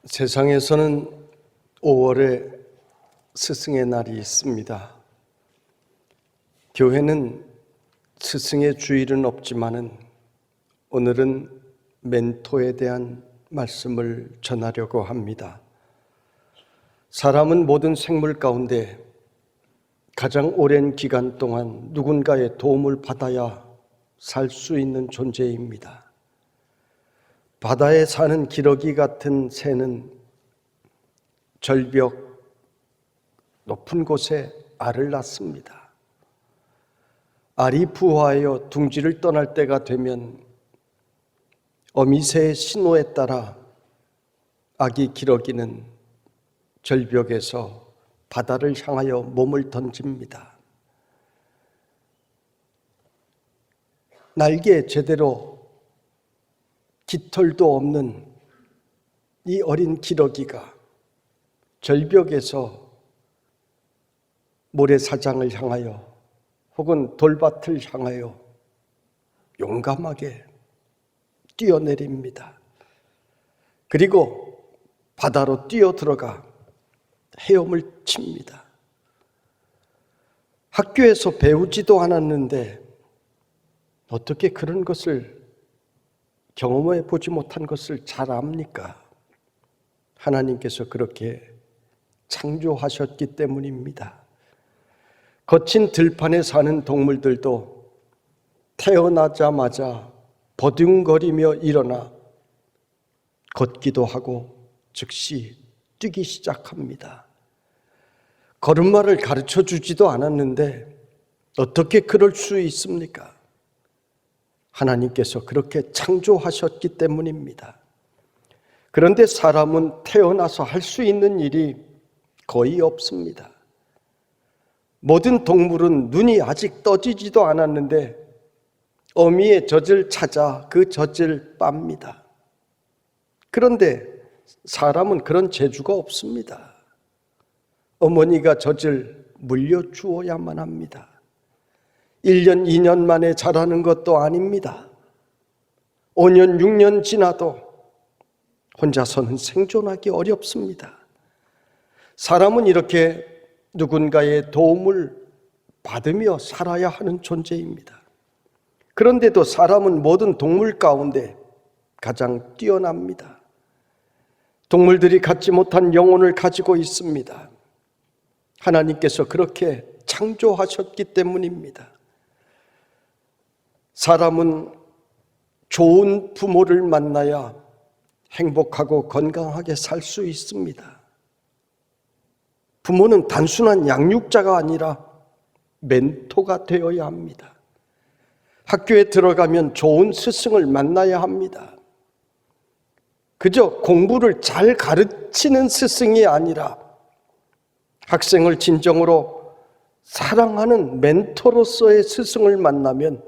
세상에서는 5월에 스승의 날이 있습니다. 교회는 스승의 주일은 없지만은 오늘은 멘토에 대한 말씀을 전하려고 합니다. 사람은 모든 생물 가운데 가장 오랜 기간 동안 누군가의 도움을 받아야 살 수 있는 존재입니다. 바다에 사는 기러기 같은 새는 절벽 높은 곳에 알을 낳습니다. 알이 부화하여 둥지를 떠날 때가 되면 어미새의 신호에 따라 아기 기러기는 절벽에서 바다를 향하여 몸을 던집니다. 날개에 제대로 깃털도 없는 이 어린 기러기가 절벽에서 모래사장을 향하여 혹은 돌밭을 향하여 용감하게 뛰어내립니다. 그리고 바다로 뛰어들어가 헤엄을 칩니다. 학교에서 배우지도 않았는데 어떻게 그런 것을 경험해 보지 못한 것을 잘 압니까? 하나님께서 그렇게 창조하셨기 때문입니다. 거친 들판에 사는 동물들도 태어나자마자 버둥거리며 일어나 걷기도 하고 즉시 뛰기 시작합니다. 걸음마를 가르쳐 주지도 않았는데 어떻게 그럴 수 있습니까? 하나님께서 그렇게 창조하셨기 때문입니다. 그런데 사람은 태어나서 할 수 있는 일이 거의 없습니다. 모든 동물은 눈이 아직 떠지지도 않았는데 어미의 젖을 찾아 그 젖을 빱니다. 그런데 사람은 그런 재주가 없습니다. 어머니가 젖을 물려주어야만 합니다. 1년, 2년 만에 자라는 것도 아닙니다. 5년, 6년 지나도 혼자서는 생존하기 어렵습니다. 사람은 이렇게 누군가의 도움을 받으며 살아야 하는 존재입니다. 그런데도 사람은 모든 동물 가운데 가장 뛰어납니다. 동물들이 갖지 못한 영혼을 가지고 있습니다. 하나님께서 그렇게 창조하셨기 때문입니다. 사람은 좋은 부모를 만나야 행복하고 건강하게 살 수 있습니다. 부모는 단순한 양육자가 아니라 멘토가 되어야 합니다. 학교에 들어가면 좋은 스승을 만나야 합니다. 그저 공부를 잘 가르치는 스승이 아니라 학생을 진정으로 사랑하는 멘토로서의 스승을 만나면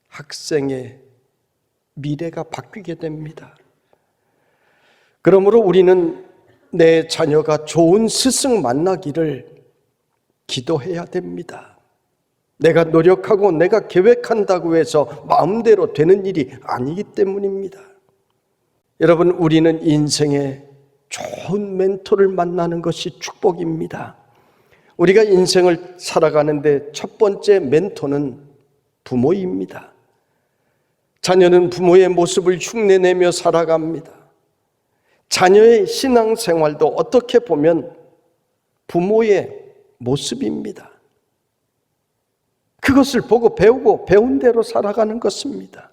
학생의 미래가 바뀌게 됩니다. 그러므로 우리는 내 자녀가 좋은 스승 만나기를 기도해야 됩니다. 내가 노력하고 내가 계획한다고 해서 마음대로 되는 일이 아니기 때문입니다. 여러분, 우리는 인생에 좋은 멘토를 만나는 것이 축복입니다. 우리가 인생을 살아가는데 첫 번째 멘토는 부모입니다. 자녀는 부모의 모습을 흉내내며 살아갑니다. 자녀의 신앙생활도 어떻게 보면 부모의 모습입니다. 그것을 보고 배우고 배운 대로 살아가는 것입니다.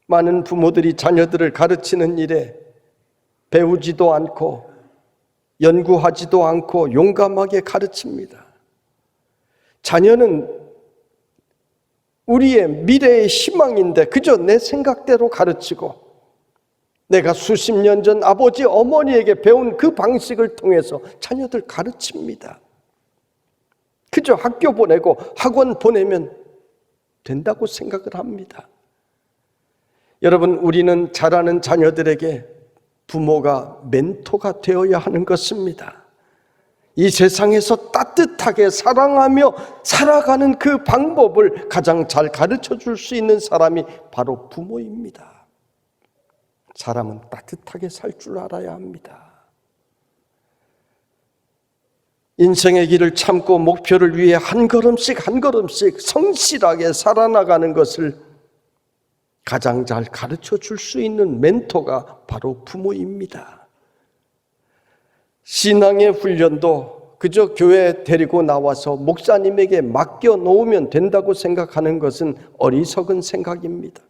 많은 부모들이 자녀들을 가르치는 일에 배우지도 않고 연구하지도 않고 용감하게 가르칩니다. 자녀는 우리의 미래의 희망인데 그저 내 생각대로 가르치고 내가 수십 년 전 아버지, 어머니에게 배운 그 방식을 통해서 자녀들 가르칩니다. 그저 학교 보내고 학원 보내면 된다고 생각을 합니다. 여러분, 우리는 자라는 자녀들에게 부모가 멘토가 되어야 하는 것입니다. 이 세상에서 따뜻하게 사랑하며 살아가는 그 방법을 가장 잘 가르쳐 줄 수 있는 사람이 바로 부모입니다. 사람은 따뜻하게 살 줄 알아야 합니다. 인생의 길을 참고 목표를 위해 한 걸음씩 한 걸음씩 성실하게 살아나가는 것을 가장 잘 가르쳐 줄 수 있는 멘토가 바로 부모입니다. 신앙의 훈련도 그저 교회에 데리고 나와서 목사님에게 맡겨 놓으면 된다고 생각하는 것은 어리석은 생각입니다.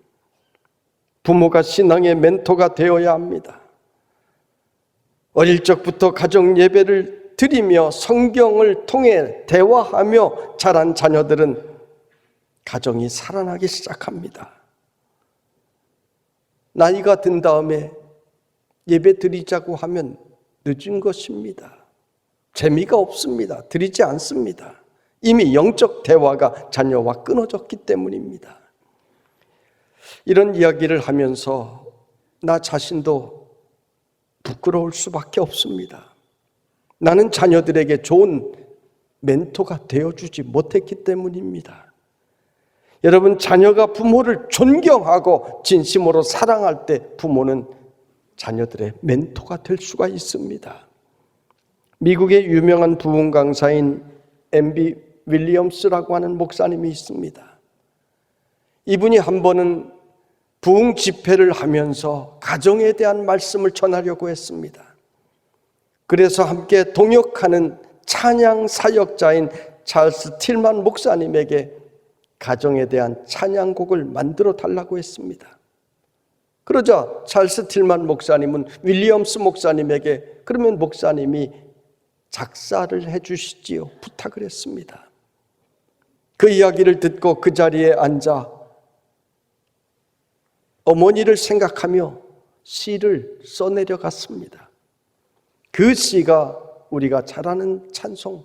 부모가 신앙의 멘토가 되어야 합니다. 어릴 적부터 가정 예배를 드리며 성경을 통해 대화하며 자란 자녀들은 가정이 살아나기 시작합니다. 나이가 든 다음에 예배 드리자고 하면 늦은 것입니다. 재미가 없습니다. 드리지 않습니다. 이미 영적 대화가 자녀와 끊어졌기 때문입니다. 이런 이야기를 하면서 나 자신도 부끄러울 수밖에 없습니다. 나는 자녀들에게 좋은 멘토가 되어주지 못했기 때문입니다. 여러분, 자녀가 부모를 존경하고 진심으로 사랑할 때 부모는 자녀들의 멘토가 될 수가 있습니다. 미국의 유명한 부흥 강사인 M.B. 윌리엄스라고 하는 목사님이 있습니다. 이분이 한 번은 부흥 집회를 하면서 가정에 대한 말씀을 전하려고 했습니다. 그래서 함께 동역하는 찬양 사역자인 찰스 틸만 목사님에게 가정에 대한 찬양곡을 만들어 달라고 했습니다. 그러자 찰스 틸만 목사님은 윌리엄스 목사님에게 그러면 목사님이 작사를 해주시지요 부탁을 했습니다. 그 이야기를 듣고 그 자리에 앉아 어머니를 생각하며 시를 써내려갔습니다. 그 시가 우리가 잘 아는 찬송,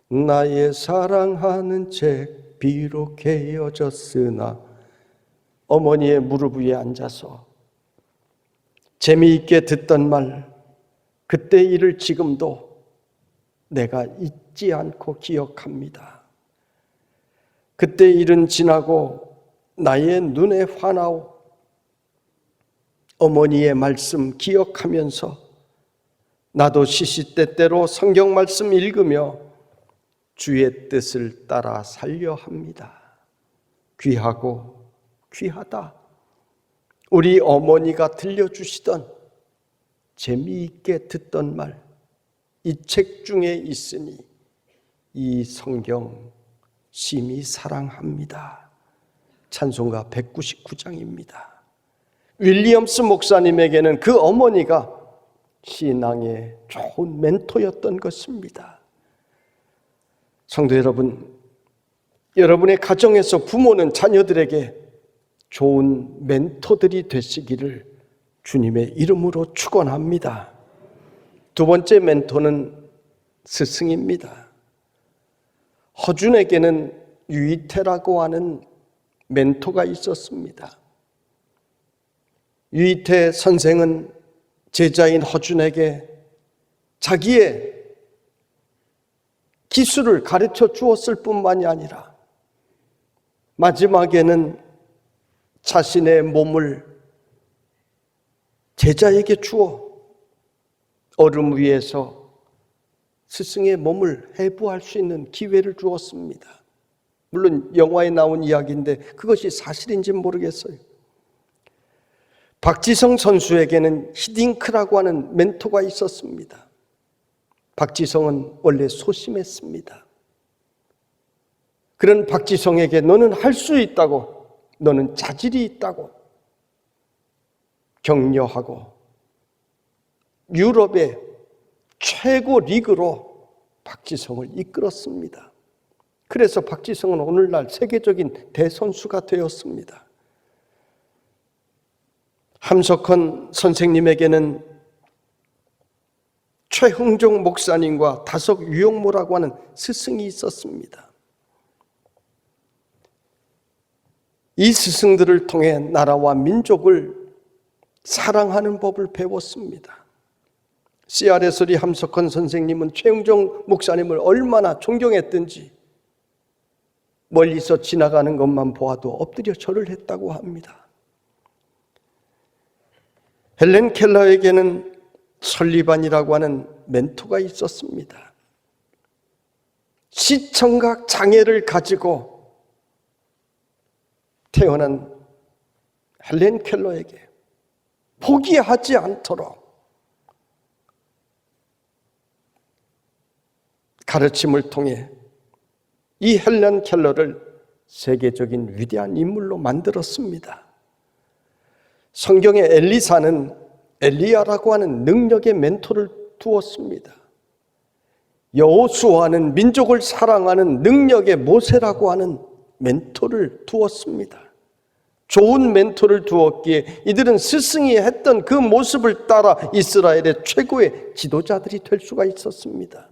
나의 사랑하는 책 비록 헤어졌으나, 어머니의 무릎 위에 앉아서 재미있게 듣던 말, 그때 일을 지금도 내가 잊지 않고 기억합니다. 그때 일은 지나고 나의 눈에 환하오. 어머니의 말씀 기억하면서 나도 시시때때로 성경 말씀 읽으며 주의 뜻을 따라 살려 합니다. 귀하고 귀하다. 우리 어머니가 들려주시던 재미있게 듣던 말, 이 책 중에 있으니 이 성경 심히 사랑합니다. 찬송가 199장입니다. 윌리엄스 목사님에게는 그 어머니가 신앙의 좋은 멘토였던 것입니다. 성도 여러분, 여러분의 가정에서 부모는 자녀들에게 좋은 멘토들이 되시기를 주님의 이름으로 축원합니다. 두 번째 멘토는 스승입니다. 허준에게는 유이태라고 하는 멘토가 있었습니다. 유이태 선생은 제자인 허준에게 자기의 기술을 가르쳐 주었을 뿐만이 아니라 마지막에는 자신의 몸을 제자에게 주어 얼음 위에서 스승의 몸을 해부할 수 있는 기회를 주었습니다. 물론 영화에 나온 이야기인데 그것이 사실인지는 모르겠어요. 박지성 선수에게는 히딩크라고 하는 멘토가 있었습니다. 박지성은 원래 소심했습니다. 그런 박지성에게 너는 할 수 있다고, 너는 자질이 있다고 격려하고 유럽의 최고 리그로 박지성을 이끌었습니다. 그래서 박지성은 오늘날 세계적인 대선수가 되었습니다. 함석헌 선생님에게는 최흥종 목사님과 다석 유영모라고 하는 스승이 있었습니다. 이 스승들을 통해 나라와 민족을 사랑하는 법을 배웠습니다. CRS리 함석헌 선생님은 최흥종 목사님을 얼마나 존경했든지 멀리서 지나가는 것만 보아도 엎드려 절을 했다고 합니다. 헬렌 켈러에게는 설리반이라고 하는 멘토가 있었습니다. 시청각 장애를 가지고 태어난 헬렌 켈러에게 포기하지 않도록 가르침을 통해 이 헬렌 켈러를 세계적인 위대한 인물로 만들었습니다. 성경에 엘리사는 엘리야라고 하는 능력의 멘토를 두었습니다. 여호수아는 민족을 사랑하는 능력의 모세라고 하는 멘토를 두었습니다. 좋은 멘토를 두었기에 이들은 스승이 했던 그 모습을 따라 이스라엘의 최고의 지도자들이 될 수가 있었습니다.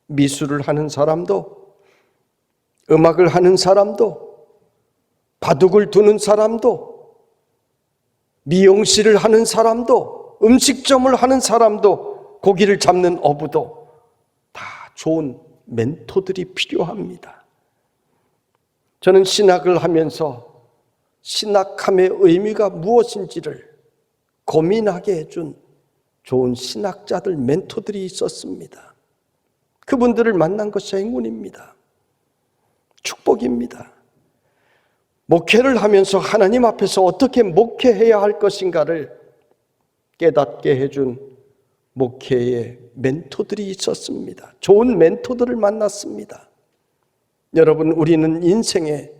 미술을 하는 사람도, 음악을 하는 사람도, 바둑을 두는 사람도, 미용실을 하는 사람도, 음식점을 하는 사람도, 고기를 잡는 어부도 다 좋은 멘토들이 필요합니다. 저는 신학을 하면서 신학함의 의미가 무엇인지를 고민하게 해준 좋은 신학자들, 멘토들이 있었습니다. 그분들을 만난 것이 행운입니다. 축복입니다. 목회를 하면서 하나님 앞에서 어떻게 목회해야 할 것인가를 깨닫게 해준 목회의 멘토들이 있었습니다. 좋은 멘토들을 만났습니다. 여러분, 우리는 인생에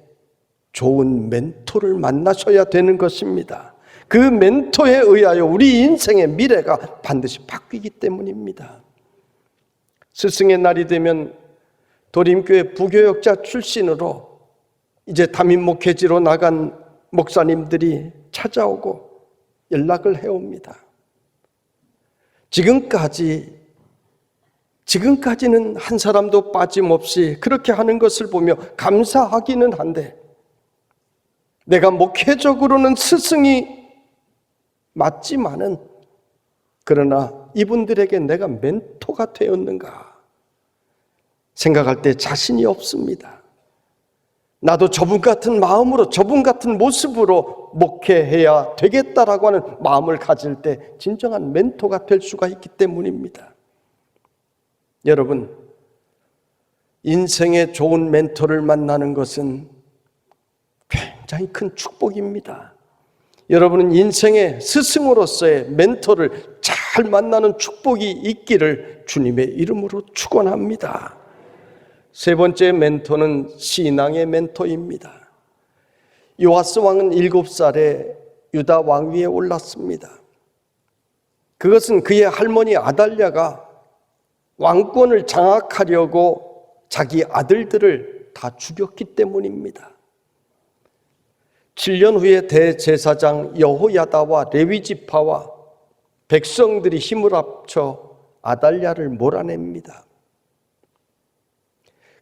좋은 멘토를 만나셔야 되는 것입니다. 그 멘토에 의하여 우리 인생의 미래가 반드시 바뀌기 때문입니다. 스승의 날이 되면 도림교회 부교역자 출신으로 이제 담임 목회지로 나간 목사님들이 찾아오고 연락을 해옵니다. 지금까지는 한 사람도 빠짐없이 그렇게 하는 것을 보며 감사하기는 한데, 내가 목회적으로는 스승이 맞지만은 그러나 이분들에게 내가 멘토가 되었는가 생각할 때 자신이 없습니다. 나도 저분 같은 마음으로, 저분 같은 모습으로 목회해야 되겠다라고 하는 마음을 가질 때 진정한 멘토가 될 수가 있기 때문입니다. 여러분, 인생에 좋은 멘토를 만나는 것은 굉장히 큰 축복입니다. 여러분은 인생의 스승으로서의 멘토를 잘 만나는 축복이 있기를 주님의 이름으로 축원합니다. 세 번째 멘토는 신앙의 멘토입니다. 요아스 왕은 7살에 유다 왕위에 올랐습니다. 그것은 그의 할머니 아달랴가 왕권을 장악하려고 자기 아들들을 다 죽였기 때문입니다. 7년 후에 대제사장 여호야다와 레위 지파와 백성들이 힘을 합쳐 아달랴를 몰아냅니다.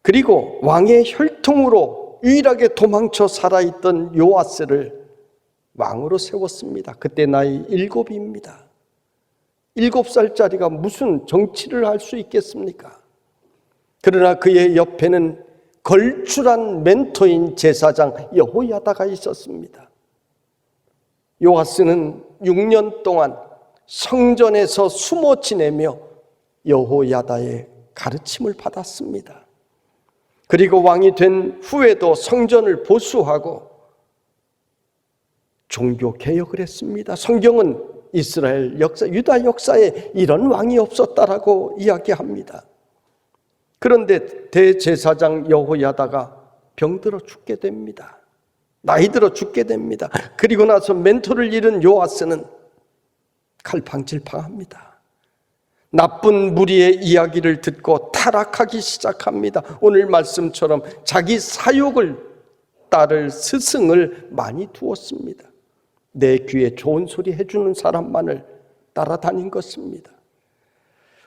그리고 왕의 혈통으로 유일하게 도망쳐 살아있던 요아스를 왕으로 세웠습니다. 그때 나이 7입니다. 7살짜리가 무슨 정치를 할 수 있겠습니까? 그러나 그의 옆에는 걸출한 멘토인 제사장 여호야다가 있었습니다. 요아스는 6년 동안 성전에서 숨어 지내며 여호야다의 가르침을 받았습니다. 그리고 왕이 된 후에도 성전을 보수하고 종교 개혁을 했습니다. 성경은 이스라엘 역사, 유다 역사에 이런 왕이 없었다라고 이야기합니다. 그런데 대제사장 여호야다가 병들어 죽게 됩니다. 나이 들어 죽게 됩니다. 그리고 나서 멘토를 잃은 요아스는 갈팡질팡합니다. 나쁜 무리의 이야기를 듣고 타락하기 시작합니다. 오늘 말씀처럼 자기 사욕을 따를 스승을 많이 두었습니다. 내 귀에 좋은 소리 해주는 사람만을 따라다닌 것입니다.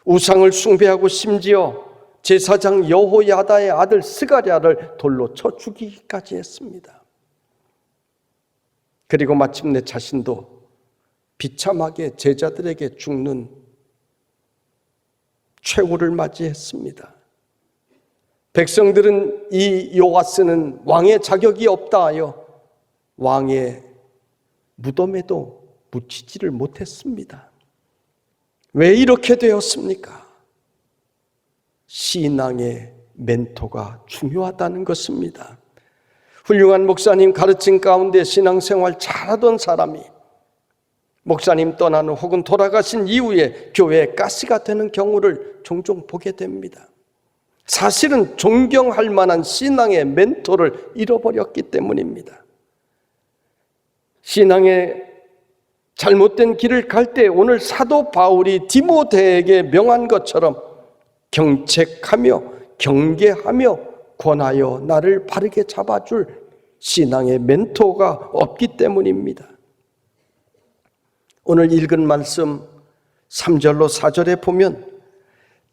우상을 숭배하고 심지어 제사장 여호야다의 아들 스가랴를 돌로 쳐 죽이기까지 했습니다. 그리고 마침내 자신도 비참하게 제자들에게 죽는 최후를 맞이했습니다. 백성들은 이 요아스는 왕의 자격이 없다 하여 왕의 무덤에도 묻히지를 못했습니다. 왜 이렇게 되었습니까? 신앙의 멘토가 중요하다는 것입니다. 훌륭한 목사님 가르침 가운데 신앙생활 잘하던 사람이 목사님 떠난 후 혹은 돌아가신 이후에 교회에 가시가 되는 경우를 종종 보게 됩니다. 사실은 존경할 만한 신앙의 멘토를 잃어버렸기 때문입니다. 신앙의 잘못된 길을 갈 때 오늘 사도 바울이 디모데에게 명한 것처럼 경책하며 경계하며 권하여 나를 바르게 잡아줄 신앙의 멘토가 없기 때문입니다. 오늘 읽은 말씀 3절로 4절에 보면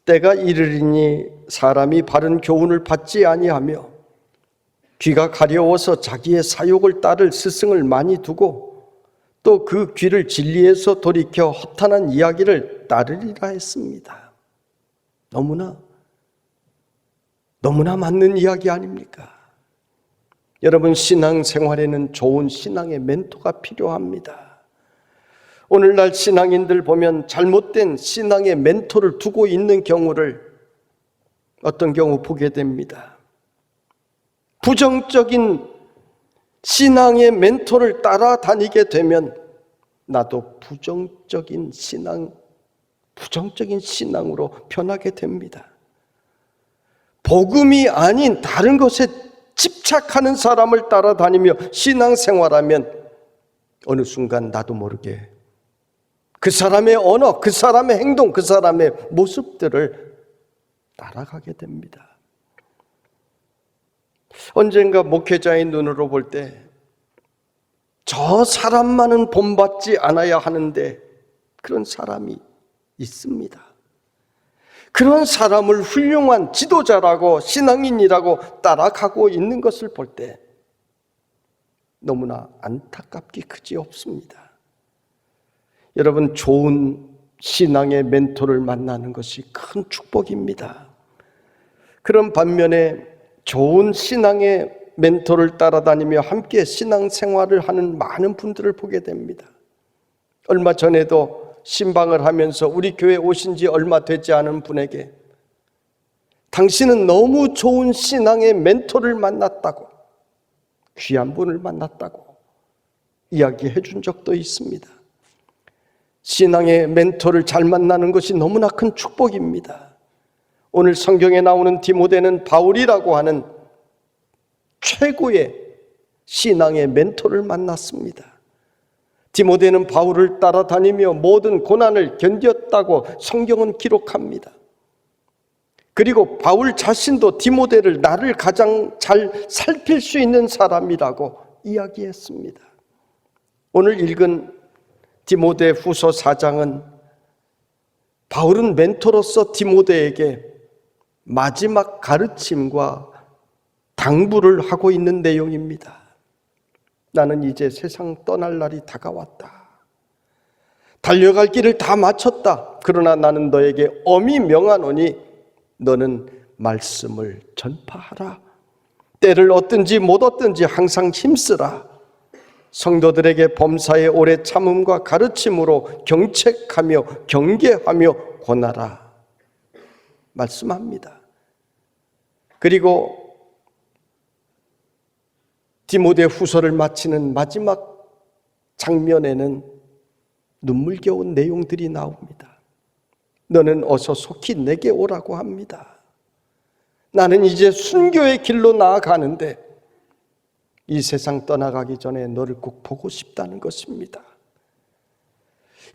때가 이르리니 사람이 바른 교훈을 받지 아니하며 귀가 가려워서 자기의 사욕을 따를 스승을 많이 두고 또 그 귀를 진리에서 돌이켜 허탄한 이야기를 따르리라 했습니다. 너무나 맞는 이야기 아닙니까? 여러분, 신앙생활에는 좋은 신앙의 멘토가 필요합니다. 오늘날 신앙인들 보면 잘못된 신앙의 멘토를 두고 있는 경우를 어떤 경우 보게 됩니다. 부정적인 신앙의 멘토를 따라다니게 되면 나도 부정적인 신앙으로 변하게 됩니다. 복음이 아닌 다른 것에 집착하는 사람을 따라다니며 신앙생활하면 어느 순간 나도 모르게 그 사람의 언어, 그 사람의 행동, 그 사람의 모습들을 따라가게 됩니다. 언젠가 목회자의 눈으로 볼 때 저 사람만은 본받지 않아야 하는데 그런 사람이 있습니다. 그런 사람을 훌륭한 지도자라고 신앙인이라고 따라가고 있는 것을 볼 때 너무나 안타깝기 그지 없습니다. 여러분, 좋은 신앙의 멘토를 만나는 것이 큰 축복입니다. 그런 반면에 좋은 신앙의 멘토를 따라다니며 함께 신앙생활을 하는 많은 분들을 보게 됩니다. 얼마 전에도 신방을 하면서 우리 교회에 오신 지 얼마 되지 않은 분에게 당신은 너무 좋은 신앙의 멘토를 만났다고, 귀한 분을 만났다고 이야기해 준 적도 있습니다. 신앙의 멘토를 잘 만나는 것이 너무나 큰 축복입니다. 오늘 성경에 나오는 디모데는 바울이라고 하는 최고의 신앙의 멘토를 만났습니다. 디모데는 바울을 따라다니며 모든 고난을 견뎠다고 성경은 기록합니다. 그리고 바울 자신도 디모데를 나를 가장 잘 살필 수 있는 사람이라고 이야기했습니다. 오늘 읽은 디모데 후서 4장은 바울은 멘토로서 디모데에게 마지막 가르침과 당부를 하고 있는 내용입니다. 나는 이제 세상 떠날 날이 다가왔다. 달려갈 길을 다 마쳤다. 그러나 나는 너에게 엄히 명하노니 너는 말씀을 전파하라. 때를 얻든지 못 얻든지 항상 힘쓰라. 성도들에게 범사의 오래 참음과 가르침으로 경책하며 경계하며 권하라. 말씀합니다. 그리고 디모데 후서를 마치는 마지막 장면에는 눈물겨운 내용들이 나옵니다. 너는 어서 속히 내게 오라고 합니다. 나는 이제 순교의 길로 나아가는데 이 세상 떠나가기 전에 너를 꼭 보고 싶다는 것입니다.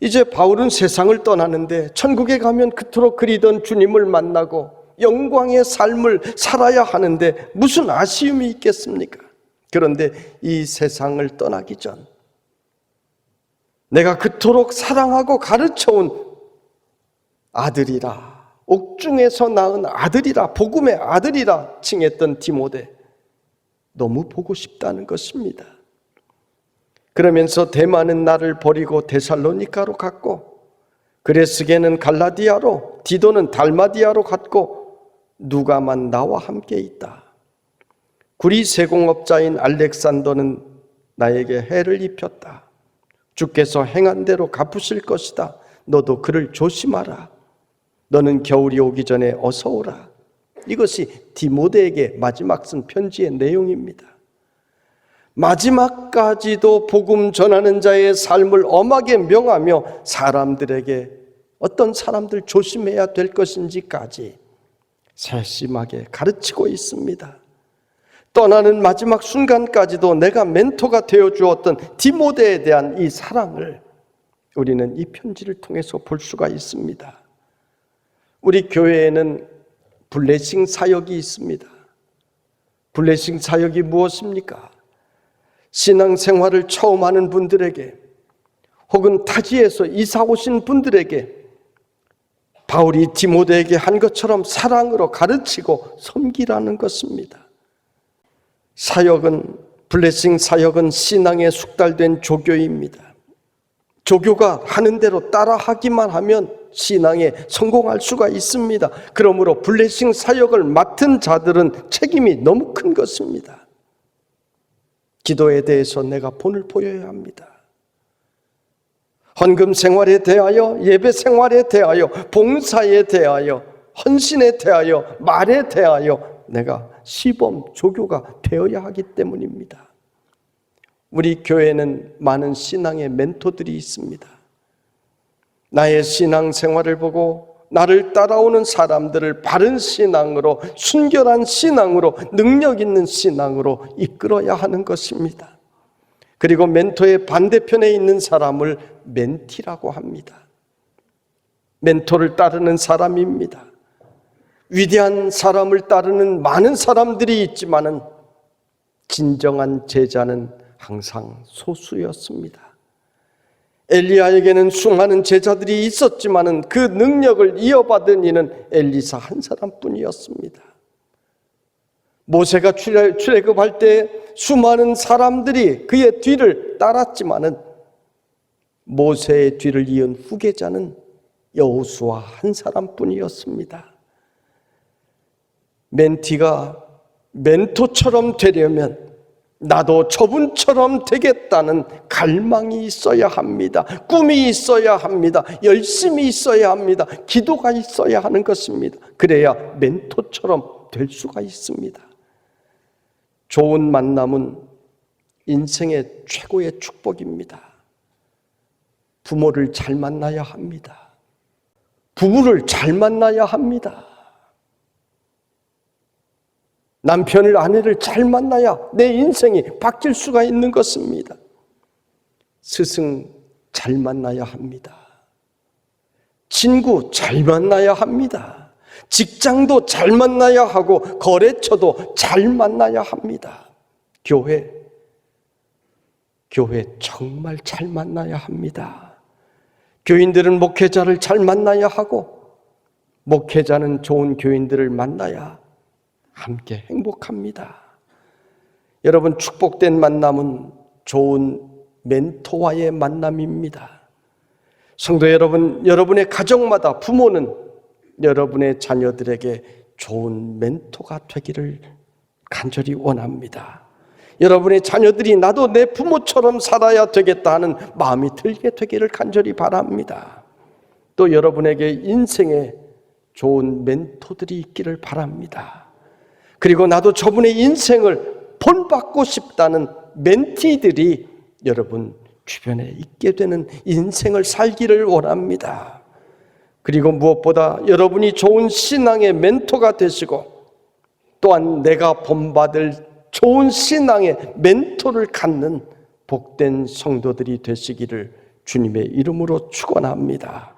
이제 바울은 세상을 떠나는데 천국에 가면 그토록 그리던 주님을 만나고 영광의 삶을 살아야 하는데 무슨 아쉬움이 있겠습니까? 그런데 이 세상을 떠나기 전 내가 그토록 사랑하고 가르쳐온 아들이라, 옥중에서 낳은 아들이라, 복음의 아들이라 칭했던 디모데, 너무 보고 싶다는 것입니다. 그러면서 데마는 나를 버리고 데살로니가로 갔고, 그레스게는 갈라디아로, 디도는 달마디아로 갔고, 누가만 나와 함께 있다. 구리 세공업자인 알렉산더는 나에게 해를 입혔다. 주께서 행한 대로 갚으실 것이다. 너도 그를 조심하라. 너는 겨울이 오기 전에 어서 오라. 이것이 디모데에게 마지막 쓴 편지의 내용입니다. 마지막까지도 복음 전하는 자의 삶을 엄하게 명하며 사람들에게 어떤 사람들 조심해야 될 것인지까지 세심하게 가르치고 있습니다. 떠나는 마지막 순간까지도 내가 멘토가 되어 주었던 디모데에 대한 이 사랑을 우리는 이 편지를 통해서 볼 수가 있습니다. 우리 교회에는 블레싱 사역이 있습니다. 블레싱 사역이 무엇입니까? 신앙생활을 처음 하는 분들에게 혹은 타지에서 이사 오신 분들에게 바울이 디모데에게 한 것처럼 사랑으로 가르치고 섬기라는 것입니다. 사역은, 블레싱 사역은 신앙에 숙달된 조교입니다. 조교가 하는 대로 따라하기만 하면 신앙에 성공할 수가 있습니다. 그러므로 블레싱 사역을 맡은 자들은 책임이 너무 큰 것입니다. 기도에 대해서 내가 본을 보여야 합니다. 헌금 생활에 대하여, 예배 생활에 대하여, 봉사에 대하여, 헌신에 대하여, 말에 대하여 내가 시범 조교가 되어야 하기 때문입니다. 우리 교회는 많은 신앙의 멘토들이 있습니다. 나의 신앙 생활을 보고 나를 따라오는 사람들을 바른 신앙으로, 순결한 신앙으로, 능력 있는 신앙으로 이끌어야 하는 것입니다. 그리고 멘토의 반대편에 있는 사람을 멘티라고 합니다. 멘토를 따르는 사람입니다. 위대한 사람을 따르는 많은 사람들이 있지만은 진정한 제자는 항상 소수였습니다. 엘리야에게는 수많은 제자들이 있었지만은 그 능력을 이어받은 이는 엘리사 한 사람뿐이었습니다. 모세가 출애굽할 때 수많은 사람들이 그의 뒤를 따랐지만은 모세의 뒤를 이은 후계자는 여호수아 한 사람뿐이었습니다. 멘티가 멘토처럼 되려면 나도 저분처럼 되겠다는 갈망이 있어야 합니다. 꿈이 있어야 합니다. 열심이 있어야 합니다. 기도가 있어야 하는 것입니다. 그래야 멘토처럼 될 수가 있습니다. 좋은 만남은 인생의 최고의 축복입니다. 부모를 잘 만나야 합니다. 부부를 잘 만나야 합니다. 남편을, 아내를 잘 만나야 내 인생이 바뀔 수가 있는 것입니다. 스승 잘 만나야 합니다. 친구 잘 만나야 합니다. 직장도 잘 만나야 하고 거래처도 잘 만나야 합니다. 교회 정말 잘 만나야 합니다. 교인들은 목회자를 잘 만나야 하고 목회자는 좋은 교인들을 만나야 함께 행복합니다. 여러분, 축복된 만남은 좋은 멘토와의 만남입니다. 성도 여러분, 여러분의 가정마다 부모는 여러분의 자녀들에게 좋은 멘토가 되기를 간절히 원합니다. 여러분의 자녀들이 나도 내 부모처럼 살아야 되겠다 하는 마음이 들게 되기를 간절히 바랍니다. 또 여러분에게 인생에 좋은 멘토들이 있기를 바랍니다. 그리고 나도 저분의 인생을 본받고 싶다는 멘티들이 여러분 주변에 있게 되는 인생을 살기를 원합니다. 그리고 무엇보다 여러분이 좋은 신앙의 멘토가 되시고 또한 내가 본받을 좋은 신앙의 멘토를 갖는 복된 성도들이 되시기를 주님의 이름으로 축원합니다.